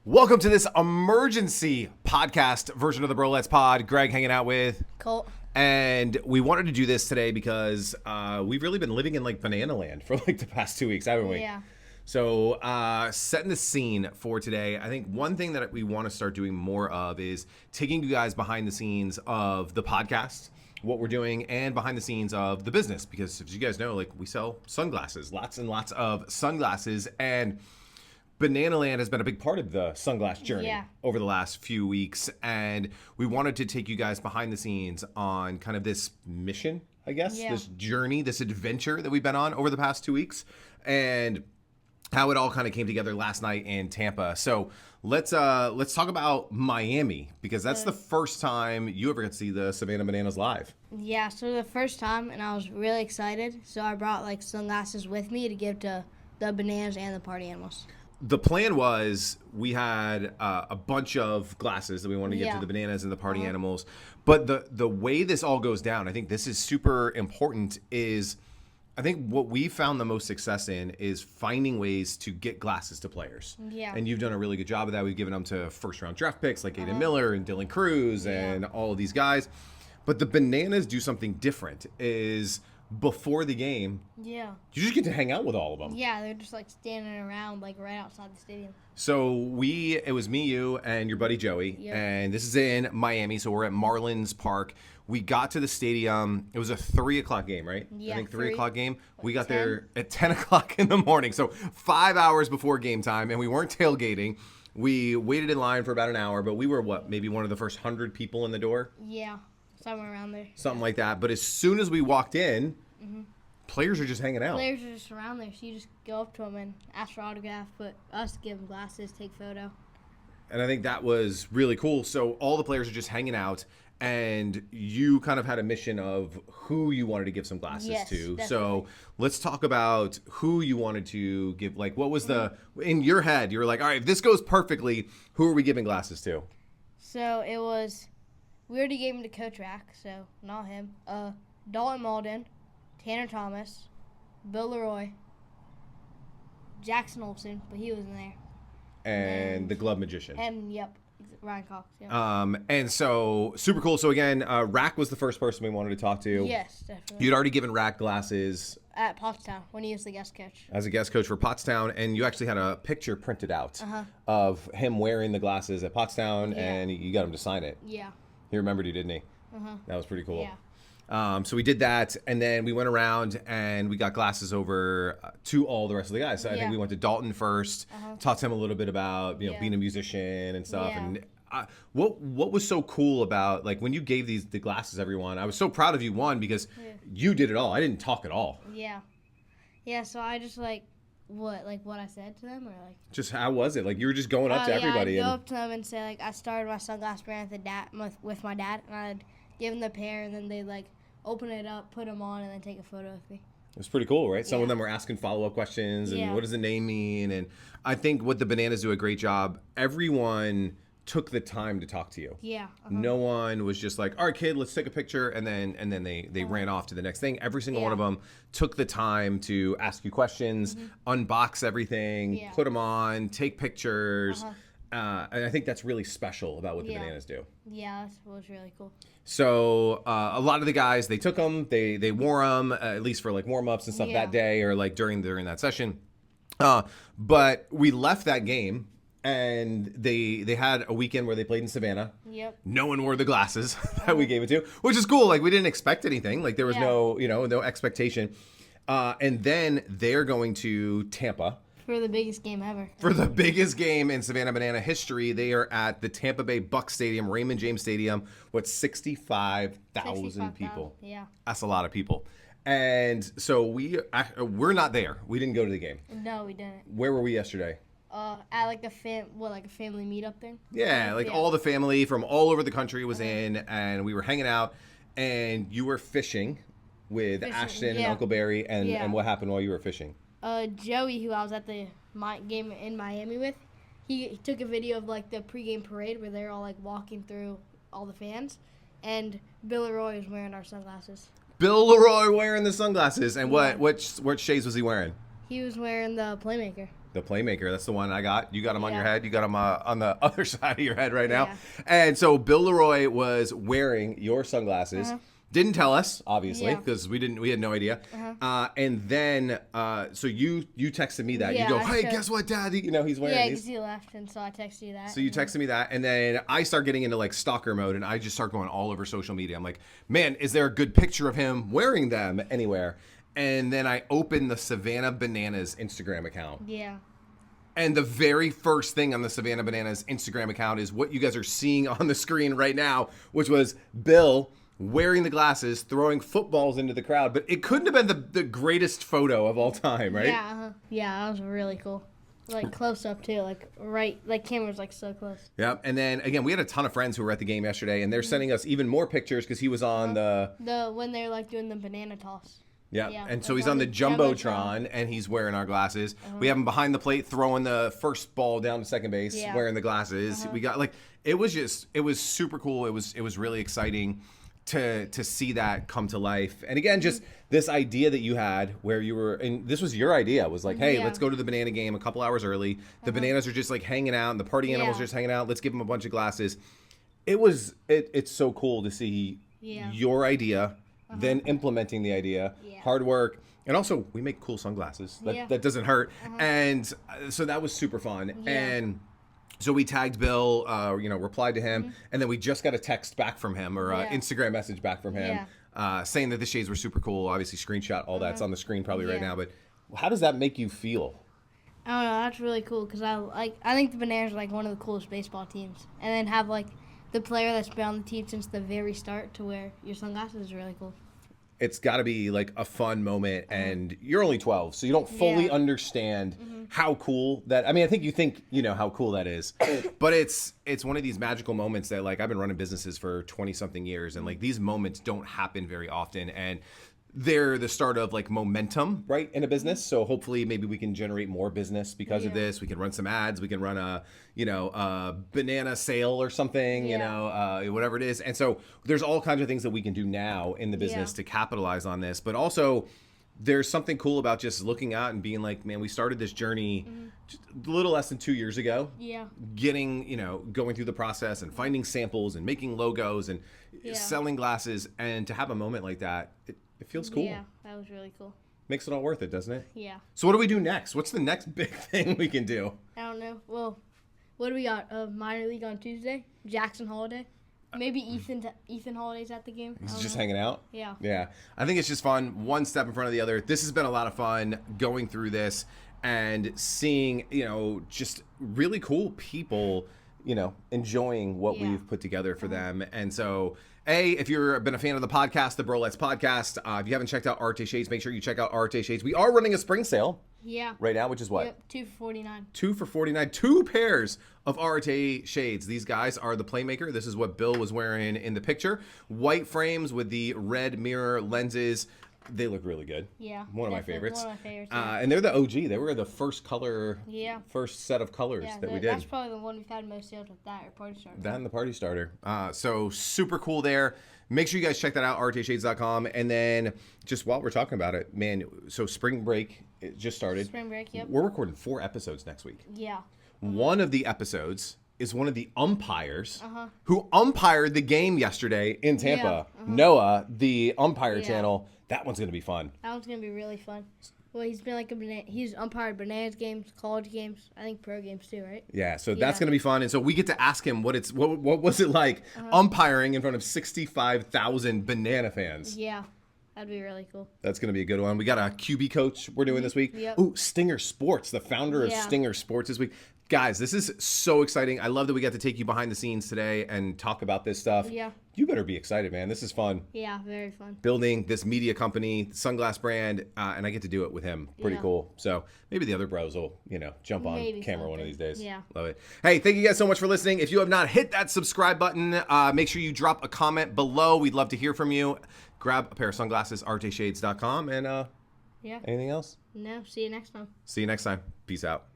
Welcome to this emergency podcast version of the Bro Let's Pod. Greg hanging out with Colt. And we wanted to do this today because we've really been living in like banana land for like the past 2 weeks, haven't we? Yeah. So setting the scene for today, I think one thing that we want to start doing more of is taking you guys behind the scenes of the podcast, what we're doing, and behind the scenes of the business. Because as you guys know, like we sell sunglasses, lots and lots of sunglasses, and Banana Land has been a big part of the sunglass journey over the last few weeks, and we wanted to take you guys behind the scenes on kind of this mission, I guess, this journey, this adventure that we've been on over the past 2 weeks, and how it all kind of came together last night in Tampa. So let's talk about Miami, because that's the first time you ever got to see the Savannah Bananas live. Yeah, so the first time, and I was really excited. So I brought like sunglasses with me to give to the bananas and the party animals. The plan was we had a bunch of glasses that we wanted to give to the bananas and the party animals. But the way this all goes down, I think this is super important, is I think what we found the most success in is finding ways to get glasses to players. Yeah. And you've done a really good job of that. We've given them to first-round draft picks like Aiden Miller and Dylan Cruz and all of these guys. But the bananas do something different, is before the game, you just get to hang out with all of them. Yeah, they're just like standing around like right outside the stadium. So it was me, you, and your buddy Joey, and this is in Miami, so we're at Marlins Park. We got to the stadium. It was a 3 o'clock game, right? Yeah, I think 3 o'clock game. We got 10? there at 10 o'clock in the morning, so 5 hours before game time, and we weren't tailgating. We waited in line for about an hour, but we were, maybe one of the first 100 people in the door? Yeah, somewhere around there. Something like that. But as soon as we walked in, players are just hanging out. Players are just around there, so you just go up to them and ask for autograph, but us give them glasses, take photo. And I think that was really cool. So all the players are just hanging out, and you kind of had a mission of who you wanted to give some glasses to. Definitely. So let's talk about who you wanted to give. Like, what was in your head? You were like, all right, if this goes perfectly, who are we giving glasses to? So it was, we already gave him to Coach Rack, so not him. Dalton Malden, Tanner Thomas, Bill Leroy, Jackson Olsen, but he wasn't there. And the glove magician. And, Ryan Cox. Yep. And so, super cool. So again, Rack was the first person we wanted to talk to. Yes, definitely. You'd already given Rack glasses. At Pottstown, when he was the guest coach. As a guest coach for Pottstown, and you actually had a picture printed out of him wearing the glasses at Pottstown, and you got him to sign it. Yeah. He remembered you, didn't he? That was pretty cool. Yeah. So we did that, and then we went around and we got glasses over to all the rest of the guys. So I think we went to Dalton first, talked to him a little bit about being a musician and stuff. Yeah. And what was so cool about, like, when you gave the glasses to everyone, I was so proud of you, one, because you did it all. I didn't talk at all. Yeah. Yeah, so I just what I said to them, or just how was it? Like, you were just going up to everybody. I'd go up to them and say I started my sunglass brand with my dad, and I'd give them the pair, and then they'd open it up, put them on, and then take a photo with me. It was pretty cool, right? Some of them were asking follow-up questions, and what does the name mean? And I think what the Bananas do a great job, everyone took the time to talk to you. Yeah. No one was just like, all right, kid, let's take a picture, and then they ran off to the next thing. Every single one of them took the time to ask you questions, unbox everything, put them on, take pictures. And I think that's really special about what the Bananas do. Yeah, that was really cool. So a lot of the guys, they took them, they wore them, at least for warm-ups and stuff that day, or during that session. But we left that game, and they had a weekend where they played in Savannah. Yep. No one wore the glasses that we gave it to, which is cool. We didn't expect anything. There was no expectation. And then they're going to Tampa. For the biggest game ever. For the biggest game in Savannah Banana history. They are at the Tampa Bay Buck Stadium, Raymond James Stadium, with 65,000 people. Yeah. That's a lot of people. And so we're not there. We didn't go to the game. No, we didn't. Where were we yesterday? At a family meetup thing. Yeah, all the family from all over the country was in, and we were hanging out, and you were fishing with Ashton and Uncle Barry, and what happened while you were fishing? Joey, who I was at the game in Miami with, he took a video of the pregame parade where they're all walking through all the fans, and Bill Leroy was wearing our sunglasses. Bill Leroy wearing the sunglasses, and what shades was he wearing? He was wearing the Playmaker. The playmaker, that's the one I got. You got him on your Yeah. head. You got him on the other side of your head right now. Yeah. And so Bill Leroy was wearing your sunglasses. Didn't tell us, obviously, Yeah. because we had no idea. And then, so you texted me that. Yeah, you go, I hey, showed- guess what, Dad? He's wearing Yeah, these. because he left, and so I texted you that. So you texted me that, and then I start getting into like stalker mode, and I just start going all over social media. I'm like, man, is there a good picture of him wearing them anywhere? And then I open the Savannah Bananas Instagram account. Yeah. And the very first thing on the Savannah Bananas Instagram account is what you guys are seeing on the screen right now, which was Bill wearing the glasses, throwing footballs into the crowd. But it couldn't have been the greatest photo of all time, right? Yeah, yeah, that was really cool. Like close up too, like right, like camera's like so close. Yep. And then again, we had a ton of friends who were at the game yesterday, and they're sending us even more pictures because he was on When they're like doing the banana toss. Yeah, Yeah, and so like he's on the on the Jumbotron, and he's wearing our glasses. We have him behind the plate throwing the first ball down to second base, Yeah. wearing the glasses. We got like it was super cool. It was really exciting to see that come to life. And again, just this idea that you had where you were, and this was your idea, was like, hey, Yeah. let's go to the banana game a couple hours early. The bananas are just like hanging out, and the party animals are Yeah. just hanging out. Let's give them a bunch of glasses. It's so cool to see Yeah. your idea. Then implementing the idea, Yeah. hard work, and also we make cool sunglasses. Yeah. That doesn't hurt, and so that was super fun. Yeah. And so we tagged Bill, replied to him, and then we just got a text back from him or Yeah. Instagram message back from him, saying that the shades were super cool. Obviously, screenshot all that's on the screen probably right Yeah. now. But how does that make you feel? I don't know, that's really cool because I think the Bananas are like one of the coolest baseball teams, and then have like the player that's been on the team since the very start to wear your sunglasses is really cool. It's got to be like a fun moment, and you're only 12, so you don't fully Yeah. understand how cool that. I mean, I think you know how cool that is, but it's one of these magical moments that like I've been running businesses for 20 something years, and like these moments don't happen very often, and they're the start of like momentum, right, in a business. So hopefully maybe we can generate more business because of Yeah. this. We can run some ads. We can run a banana sale or something, Yeah. whatever it is. And so there's all kinds of things that we can do now in the business Yeah. to capitalize on this. But also there's something cool about just looking out and being like, man, we started this journey just a little less than 2 years ago. Yeah. Getting, going through the process and finding samples and making logos and Yeah. selling glasses, and to have a moment like that, it feels cool. Yeah, that was really cool. Makes it all worth it, doesn't it? Yeah. So what do we do next? What's the next big thing we can do? I don't know. Well, what do we got? Minor league on Tuesday. Jackson Holiday. Maybe Ethan Holiday's at the game. I He's don't just know. hanging out. Yeah. Yeah. I think it's just fun, one step in front of the other. This has been a lot of fun going through this and seeing, just really cool people, enjoying what Yeah. we've put together for them. And so, if you've been a fan of the podcast, the Brolettes podcast, if you haven't checked out Arte Shades, make sure you check out Arte Shades. We are running a spring sale Yeah. right now, which is what? Yep. 2 for $49. 2 for $49, 2 pairs of Arte shades. These guys are the Playmaker. This is what Bill was wearing in the picture. White frames with the red mirror lenses. They look really good. Yeah. One of my definitely favorites. One of my favorites. Yeah. And they're the OG. They were the first Yeah. first set of colors Yeah, that we that's did. probably the one we've had most sales with that or party starter. That and the party starter. So super cool there. Make sure you guys check that out, artshades.com. And then just while we're talking about it, man, so spring break it just started. Spring break, yep. We're recording 4 episodes next week. Yeah. One of the episodes is one of the umpires who umpired the game yesterday in Tampa. Noah, the umpire Yeah. channel. That one's going to be fun. That one's gonna be really fun. Well, he's been like he's umpired Bananas games, college games, I think pro games too, right? Yeah, so that's Yeah. going to be fun. And so we get to ask him what was it like umpiring in front of 65,000 banana fans. Yeah, that'd be really cool. That's going to be a good one. We got a QB coach we're doing this week. Yep. Ooh, Stinger Sports, the founder of Yeah. Stinger Sports this week. Guys, this is so exciting. I love that we got to take you behind the scenes today and talk about this stuff. Yeah. You better be excited, man. This is fun. Yeah, very fun. Building this media company, sunglass brand, and I get to do it with him. Pretty Yeah. cool. So maybe the other bros will, jump on Maybe camera one of something. these days. Yeah. Love it. Hey, thank you guys so much for listening. If you have not hit that subscribe button, make sure you drop a comment below. We'd love to hear from you. Grab a pair of sunglasses, arteshades.com, and Yeah. anything else? No, see you next time. See you next time. Peace out.